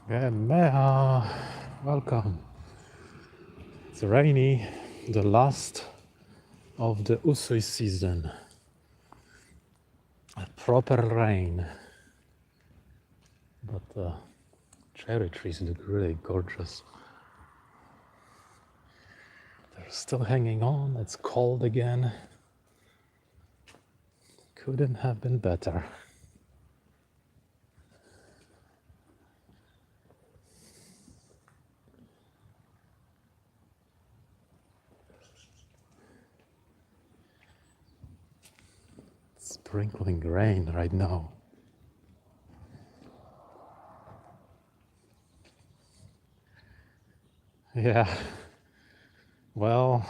Meha, welcome. It's rainy, the last of the Usui season. A proper rain. But the cherry trees look really gorgeous. They're still hanging on, it's cold again. Couldn't have been better. Sprinkling rain right now. Yeah, well,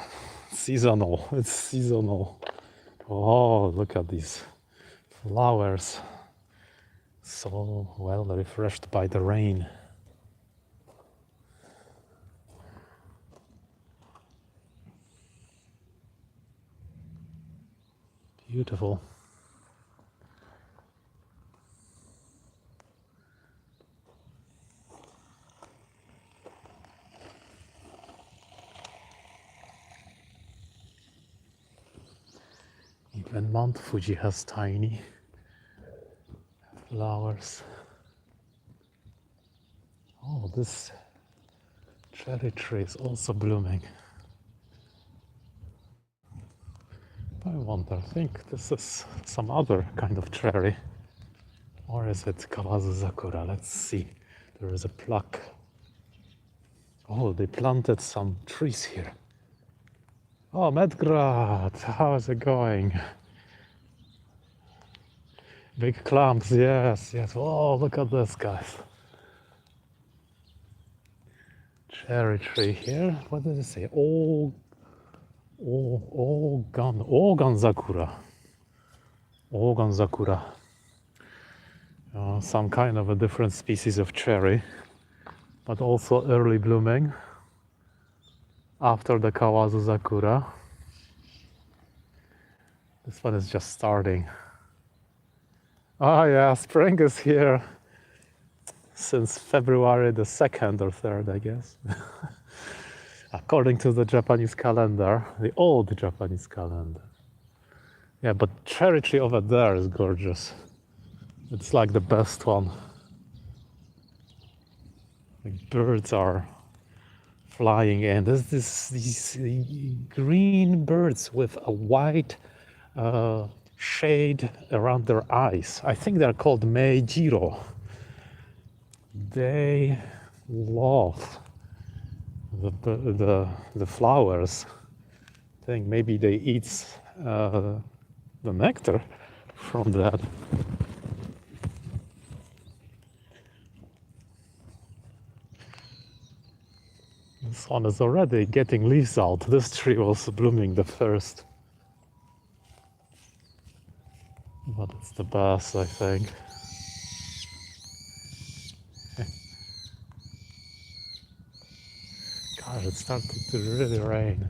seasonal. It's seasonal. Oh, look at these flowers. So well refreshed by the rain. Beautiful. Even Mount Fuji has tiny flowers. Oh, this cherry tree is also blooming. I wonder, I think this is some other kind of cherry. Or is it Kawazu Sakura? Let's see. There is a pluck. Oh, they planted some trees here. Oh, Medgrad, how is it going? Big clumps, yes, yes. Oh, look at this, guys. Cherry tree here. What does it say? Ogan Sakura. Ogan Sakura. Some kind of a different species of cherry, but also early blooming after the Kawazu Sakura. This one is just starting. Oh yeah, spring is here since February the 2nd or 3rd, I guess. According to the Japanese calendar, the old Japanese calendar. Yeah, but cherry tree over there is gorgeous. It's like the best one. Like birds are flying in. There's these green birds with a white shade around their eyes. I think they're called Meijiro. They love the flowers. I think maybe they eat the nectar from that. This one is already getting leaves out. This tree was blooming the first. But it's the best, I think. God, it started to really rain.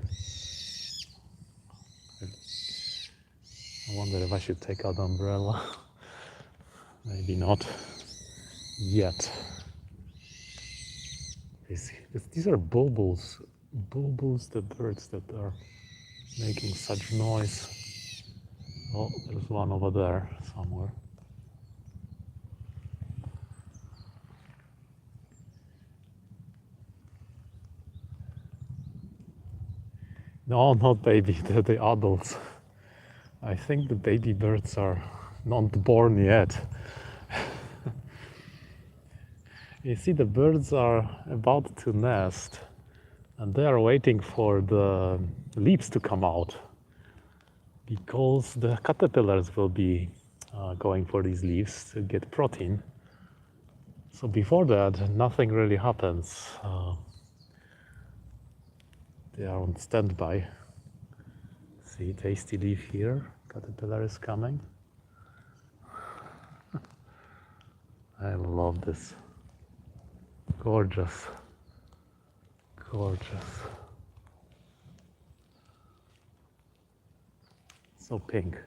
I wonder if I should take out the umbrella. Maybe not yet. These are bulbuls. Bulbuls, the birds that are making such noise. Oh, there's one over there somewhere. No, not baby, they're the adults. I think the baby birds are not born yet. You see, the birds are about to nest and they are waiting for the leaves to come out because the caterpillars will be going for these leaves to get protein. So before that, nothing really happens. They are on standby. See, tasty leaf here. Caterpillar is coming. I love this. Gorgeous. Gorgeous. So pink.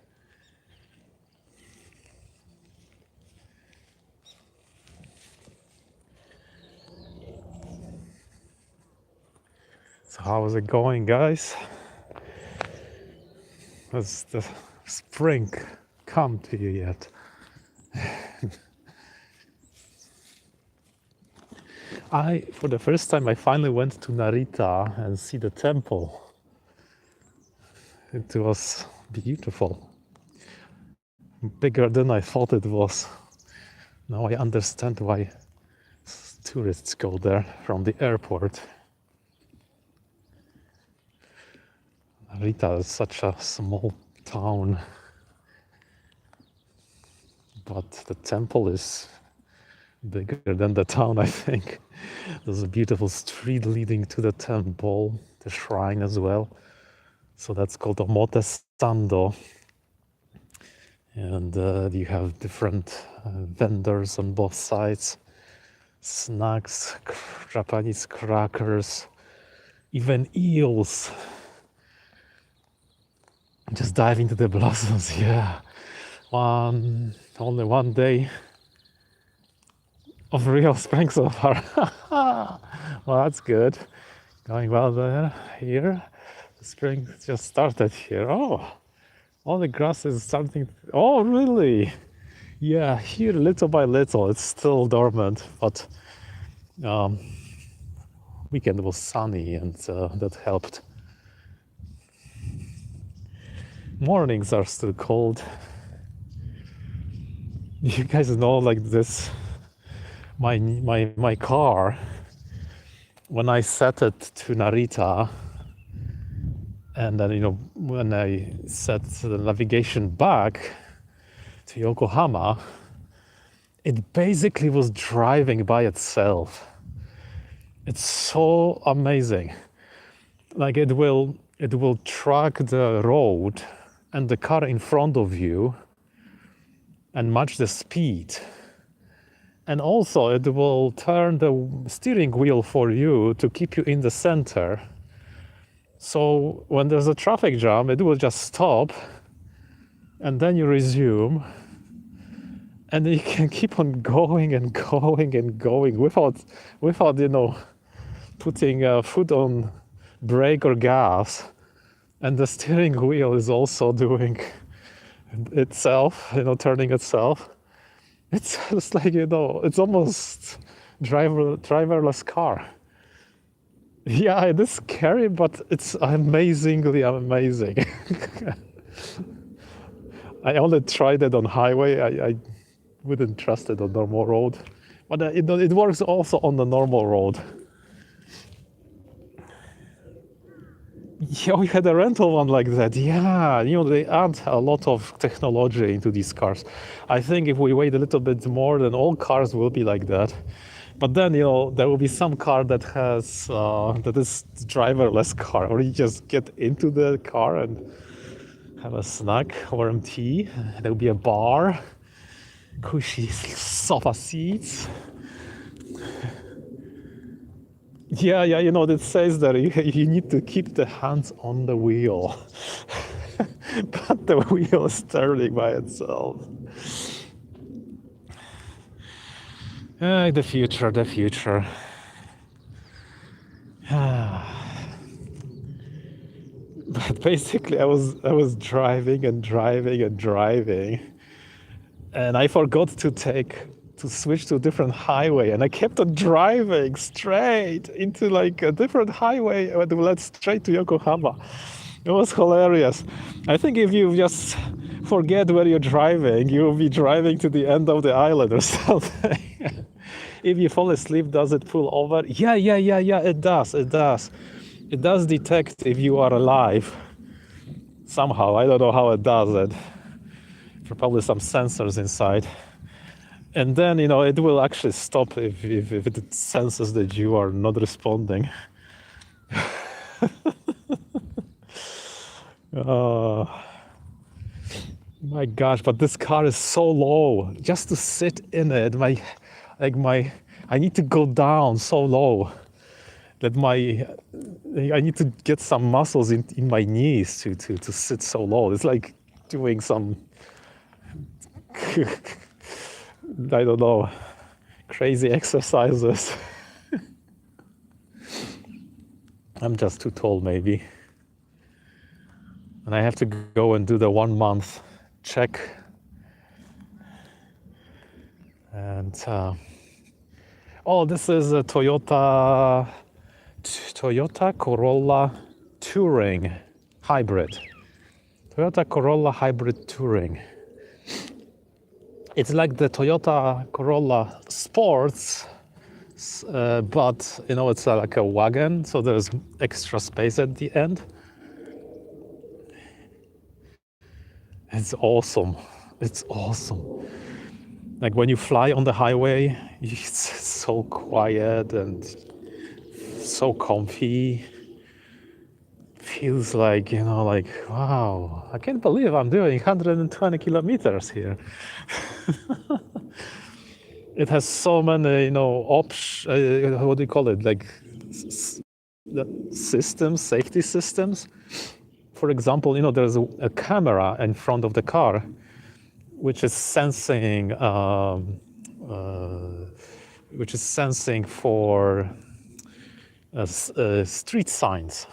So how is it going, guys? Has the spring come to you yet? For the first time, I finally went to Narita and see the temple. It was beautiful, bigger than I thought it was. Now I understand why tourists go there from the airport. Narita is such a small town, but the temple is bigger than the town, I think. There's a beautiful street leading to the temple, the shrine as well. So that's called Omote Sando. And you have different vendors on both sides. Snacks, Japanese crackers, even eels. Just dive into the blossoms, yeah. Only one day of real spring so far. Well, that's good. Going well there. Here, the spring just started here. Oh, all the grass is starting. Oh, really? Yeah, here little by little, it's still dormant, but weekend was sunny and that helped. Mornings are still cold. You guys know, like this, my car, when I set it to Narita, and then when I set the navigation back to Yokohama, it basically was driving by itself. It's so amazing. Like it will track the road and the car in front of you and match the speed. And also it will turn the steering wheel for you to keep you in the center. So when there's a traffic jam, it will just stop and then you resume. And you can keep on going and going and going without putting a foot on brake or gas. And the steering wheel is also doing itself, turning itself. It's just like, it's almost driverless car. Yeah, it is scary, but it's amazingly amazing. I only tried it on highway. I wouldn't trust it on normal road, but it works also on the normal road. Yeah, we had a rental one like that. Yeah, they add a lot of technology into these cars. I think if we wait a little bit more, then all cars will be like that. But then, there will be some car that has that is driverless car, or you just get into the car and have a snack, warm tea. There will be a bar, cushy sofa seats. Yeah, it says that you need to keep the hands on the wheel. But the wheel is turning by itself. The future. But basically I was driving, and I forgot to switch to a different highway, and I kept on driving straight into like a different highway that led straight to Yokohama. It was hilarious. I think if you just forget where you're driving, you'll be driving to the end of the island or something. If you fall asleep, does it pull over? Yeah, it does. It does detect if you are alive. Somehow, I don't know how it does it. There are probably some sensors inside. And then, it will actually stop if it senses that you are not responding. My gosh, but this car is so low. Just to sit in it, I need to go down so low that I need to get some muscles in my knees to sit so low. It's like doing some I don't know, crazy exercises. I'm just too tall, maybe. And I have to go and do the 1 month check. And oh, this is a Toyota Corolla Touring Hybrid. Toyota Corolla Hybrid Touring. It's like the Toyota Corolla Sports, but you know, it's like a wagon, so there's extra space at the end. It's awesome. It's awesome. Like when you fly on the highway, it's so quiet and so comfy. Feels like, you know, like, wow, I can't believe I'm doing 120 kilometers here. It has so many, you know, what do you call it? Like systems, safety systems. For example, you know, there's a camera in front of the car, which is sensing for street signs.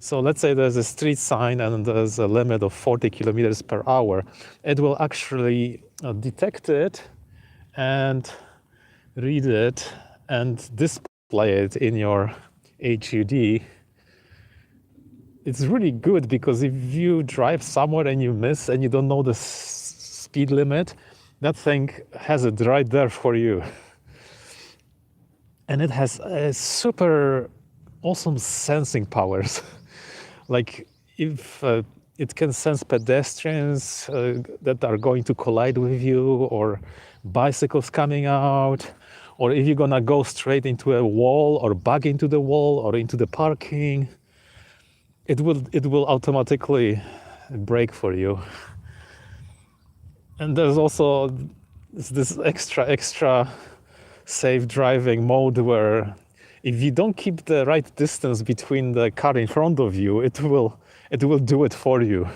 So let's say there's a street sign and there's a limit of 40 kilometers per hour. It will actually detect it and read it and display it in your HUD. It's really good because if you drive somewhere and you miss and you don't know the speed limit, that thing has it right there for you. And it has super awesome sensing powers. Like if it can sense pedestrians that are going to collide with you, or bicycles coming out, or if you're gonna go straight into a wall or bug into the wall or into the parking, it will automatically brake for you. And there's also this extra safe driving mode where if you don't keep the right distance between the car in front of you, it will do it for you.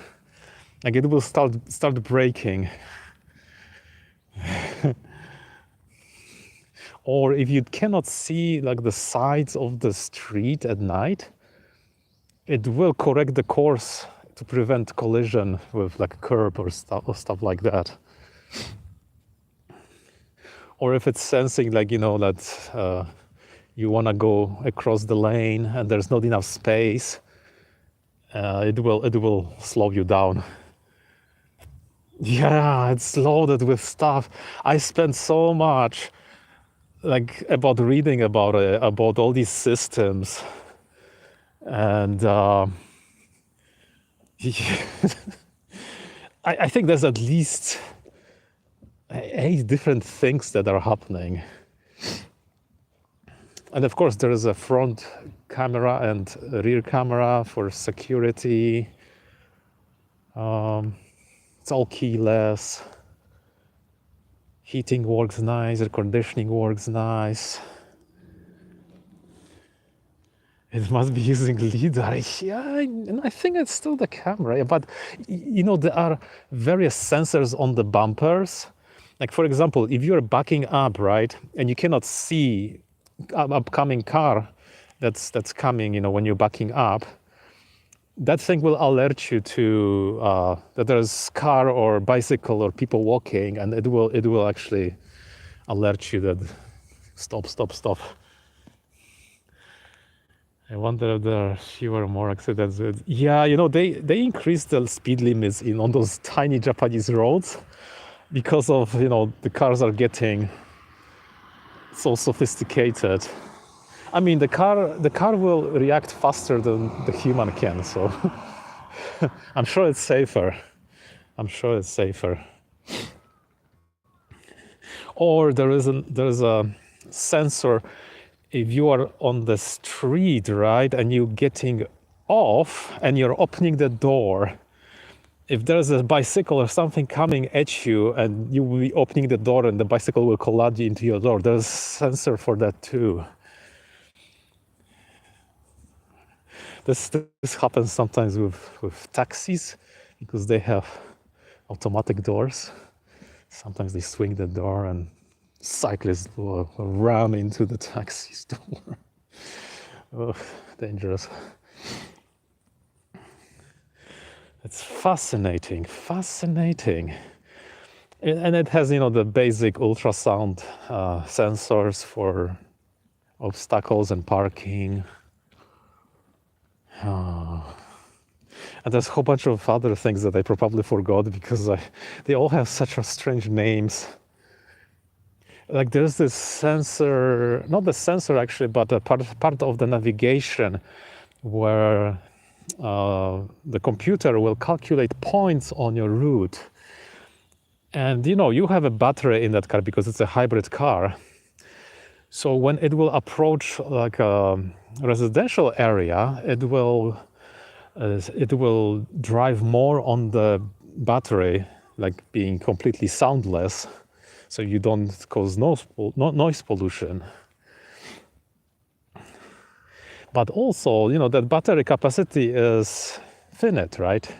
Like it will start braking. Or if you cannot see like the sides of the street at night, it will correct the course to prevent collision with like a curb or stuff like that. Or if it's sensing like, you know, that you want to go across the lane and there's not enough space, it will slow you down. Yeah, it's loaded with stuff. I spent so much like about reading about it, about all these systems, and I think there's at least 8 different things that are happening. And of course, there is a front camera and a rear camera for security. It's all keyless. Heating works nice, air conditioning works nice. It must be using LiDAR. Yeah, and I think it's still the camera. But, you know, there are various sensors on the bumpers. Like, for example, if you're backing up, right, and you cannot see an upcoming car that's coming, you know, when you're backing up, that thing will alert you to that there's car or bicycle or people walking, and it will actually alert you that stop. I wonder if there are fewer more accidents. Yeah, you know, they increased the speed limits on those tiny Japanese roads because of, you know, the cars are getting so sophisticated. I mean, the car will react faster than the human can, so I'm sure it's safer. Or there is a sensor if you are on the street, right, and you're getting off and you're opening the door. If there's a bicycle or something coming at you and you will be opening the door and the bicycle will collide into your door, there's a sensor for that too. This happens sometimes with taxis because they have automatic doors. Sometimes they swing the door and cyclists will ram into the taxi's door. Oh, dangerous. It's fascinating, fascinating. And it has, the basic ultrasound sensors for obstacles and parking. And there's a whole bunch of other things that I probably forgot because they all have such a strange names. Like there's this sensor, not the sensor actually, but a part of the navigation where the computer will calculate points on your route. And you have a battery in that car because it's a hybrid car. So when it will approach like a residential area, it will drive more on the battery, like being completely soundless, so you don't cause noise pollution. But also, that battery capacity is finite, right?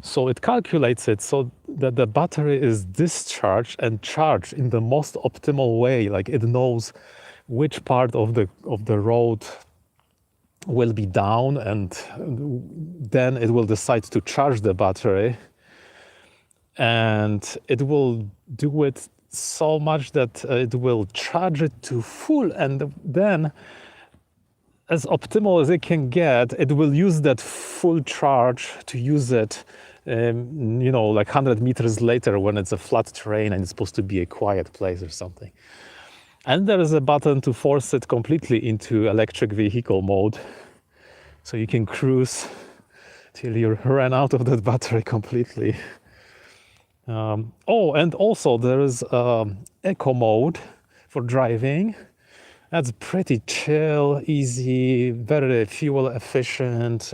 So it calculates it so that the battery is discharged and charged in the most optimal way. Like it knows which part of the road will be down, and then it will decide to charge the battery, and it will do it so much that it will charge it to full, and then as optimal as it can get, it will use that full charge to use it like 100 meters later when it's a flat terrain and it's supposed to be a quiet place or something. And there is a button to force it completely into electric vehicle mode. So you can cruise till you run out of that battery completely. And also there is eco mode for driving. That's pretty chill, easy, very fuel efficient,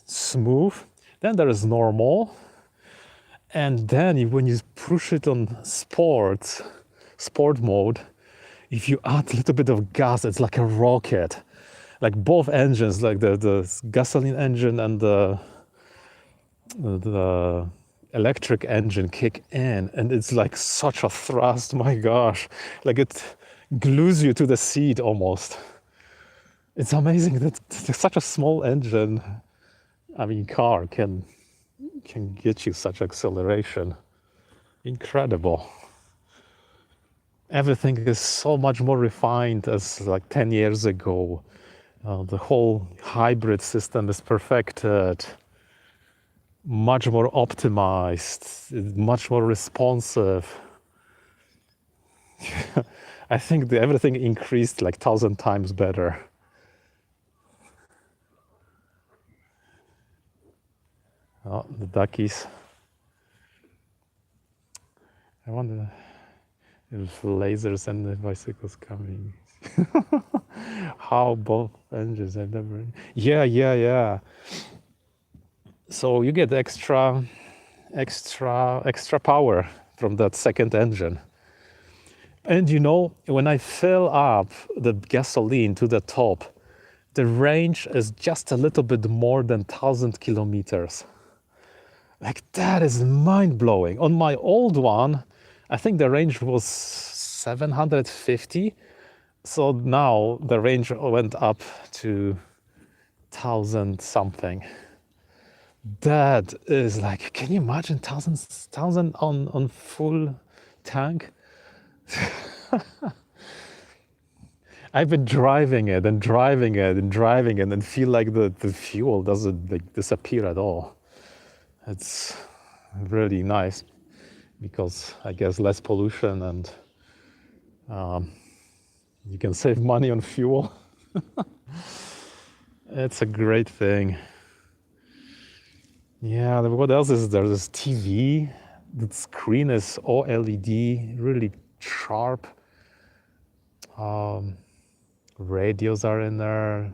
smooth. Then there is normal. And then when you push it on sport mode, if you add a little bit of gas, it's like a rocket. Like both engines, like the gasoline engine and the electric engine kick in, and it's like such a thrust, my gosh. Like it glues you to the seat almost. It's amazing that such a small engine, car can get you such acceleration. Incredible. Everything is so much more refined as like 10 years ago. The whole hybrid system is perfected, much more optimized, much more responsive. I think everything increased like 1,000 times better. Oh, the duckies. I wonder if lasers and the bicycles coming. How both engines have never. Yeah. So you get extra power from that second engine. And when I fill up the gasoline to the top, the range is just a little bit more than 1,000 kilometers. Like that is mind-blowing. On my old one, I think the range was 750. So now the range went up to 1,000 something. That is like, can you imagine 1,000 on full tank? I've been driving it and feel like the fuel doesn't like disappear at all. It's really nice because I guess less pollution and you can save money on fuel. It's a great thing. Yeah, what else is there? There's TV. The screen is OLED, really sharp. Radios are in there.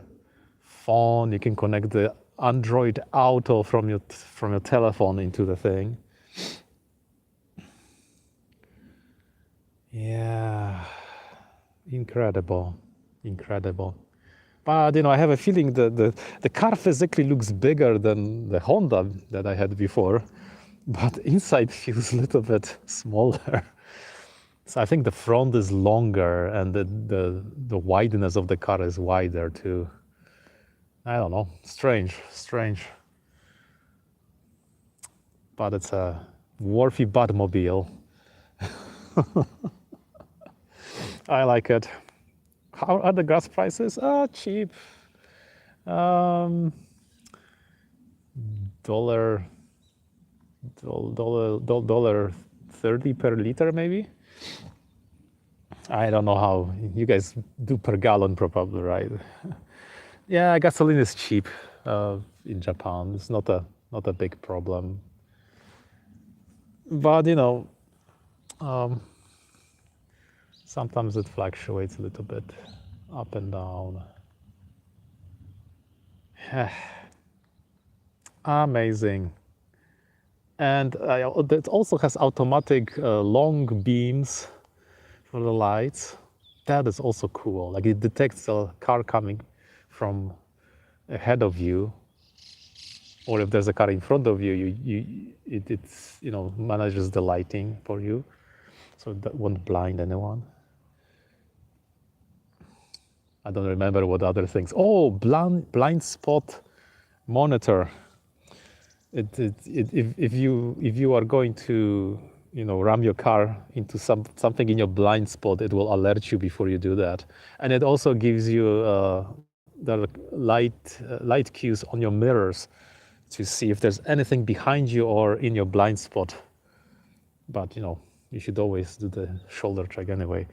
Phone, you can connect the Android Auto from your telephone into the thing. Yeah, incredible. But I have a feeling that the car physically looks bigger than the Honda that I had before, but inside feels a little bit smaller. So I think the front is longer and the wideness of the car is wider too. I don't know. Strange. But it's a worthy Batmobile. I like it. How are the gas prices? Cheap. Um, dollar, dollar 30 per liter, maybe. I don't know how you guys do per gallon, probably, right? Yeah, gasoline is cheap in Japan. It's not a big problem. But sometimes it fluctuates a little bit up and down. Amazing. And it also has automatic long beams for the lights. That is also cool. Like it detects a car coming from ahead of you, or if there's a car in front of you, it's manages the lighting for you, so that won't blind anyone. I don't remember what other things. Oh, blind spot monitor. If you are going to ram your car into something in your blind spot, it will alert you before you do that, and it also gives you the light cues on your mirrors to see if there's anything behind you or in your blind spot. But you should always do the shoulder check anyway.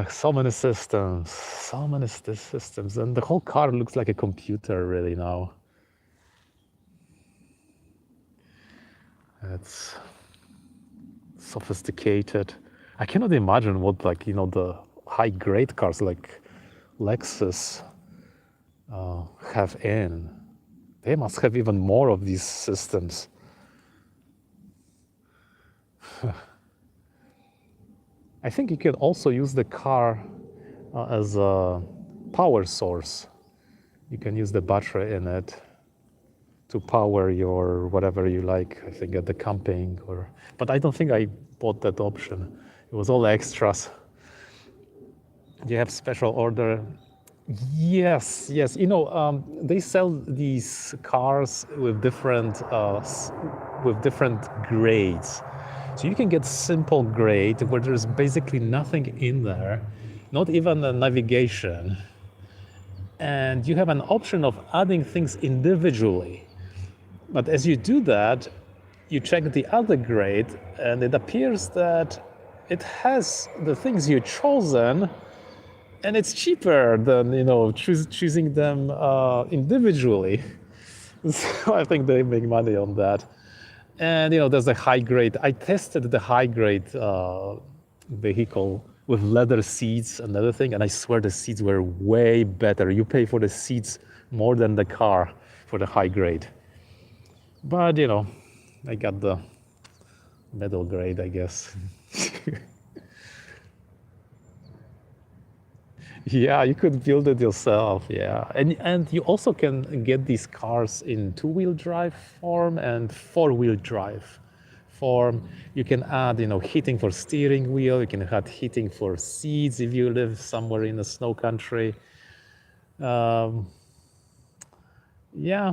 So many systems, and the whole car looks like a computer really now. It's sophisticated. I cannot imagine what the high grade cars like Lexus have in. They must have even more of these systems. I think you can also use the car as a power source. You can use the battery in it to power your whatever you like. I think at the camping but I don't think I bought that option. It was all extras. Do you have special order? Yes. They sell these cars with different grades. So you can get simple grade where there's basically nothing in there, not even a navigation. And you have an option of adding things individually. But as you do that, you check the other grade, and it appears that it has the things you've chosen, and it's cheaper than choosing them individually. So I think they make money on that. And there's a high grade. I tested the high grade vehicle with leather seats and everything, and I swear the seats were way better. You pay for the seats more than the car for the high grade. But I got the middle grade, I guess. Yeah, you could build it yourself. Yeah, and you also can get these cars in two-wheel drive form and four-wheel drive form. You can add, heating for steering wheel. You can add heating for seats if you live somewhere in a snow country. Yeah,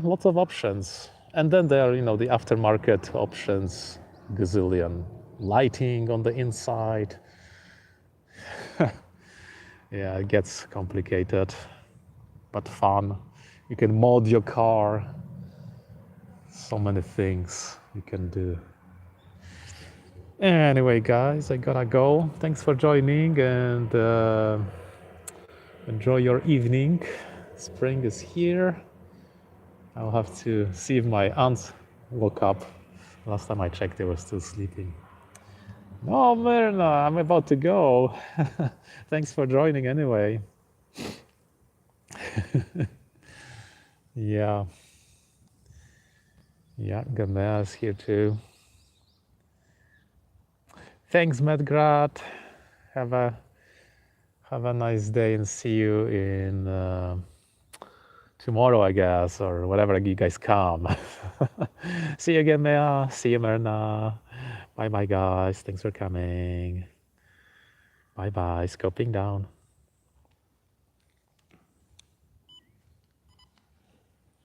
lots of options. And then there are, the aftermarket options, gazillion. Lighting on the inside. Yeah, it gets complicated, but fun. You can mod your car. So many things you can do. Anyway, guys, I gotta go. Thanks for joining, and enjoy your evening. Spring is here. I'll have to see if my aunts woke up. Last time I checked, they were still sleeping. No, Myrna, I'm about to go. Thanks for joining anyway. Yeah. Yeah, Gamea is here too. Thanks, Medgrat. Have a nice day, and see you in tomorrow, I guess, or whatever you guys come. See you, Gamea. See you, Myrna. Bye bye, guys. Thanks for coming. Bye bye. Scoping down.